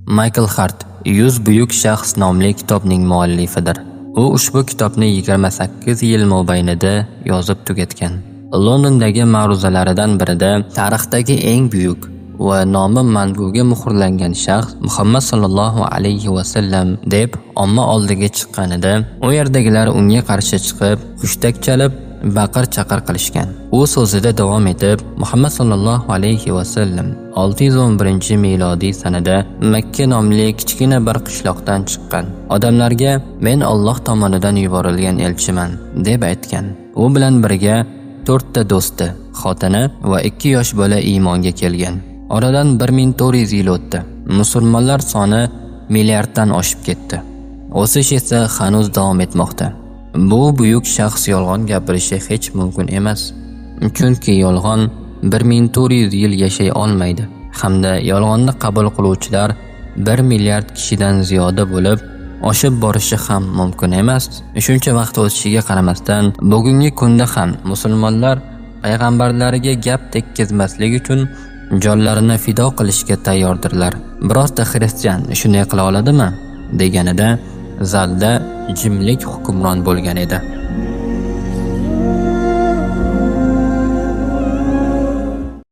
Michael Hart 100 buyuk shaxs nomli kitobning muallifidir. U ushbu kitobni 28 yil mobaynida yozib tugatgan. Londondagi ma'ruzalaridan birida tarixdagi eng buyuk va nomi manguga muhrlangan shaxs Muhammad sallallohu alayhi va sallam deb omma oldiga chiqqanida, u yerdagilar unga qarshi chiqib, hushtak chalib, baqir-chaqir qilishgan. U so'zida davom etib, Muhammad sallallohu alayhi va sallam 611-milodiy sanada Makka nomli kichkina bir qishloqdan chiqqan. Odamlarga men Alloh tomonidan yuborilgan elchiman deb aytgan. U bilan birga 4 ta do'sti, xotini va 2 yosh bola iymonga kelgan. Oradan 1400 yil o'tdi. Musulmonlar soni milliarddan oshib ketdi. O'sish esa hanuz davom etmoqda. Bu buyuk shaxs yolg'on gapirishi hech mumkin emas. Chunki yolg'on 1400 yil yashay olmaydi. Hamda yolg'onni qabul qiluvchilar 1 milliard kishidan ziyoda bo'lib, oshib borishi ham mumkin emas. Shuncha vaqt o'tishiga qaramasdan, bugungi kunda ham musulmonlar payg'ambarlariga gap tekkizmaslik uchun jonlarini fido qilishga tayyordirlar. Birozda xristian shunday qila oladimi? Deganida zalda jimlik hukmron bo'lgan edi.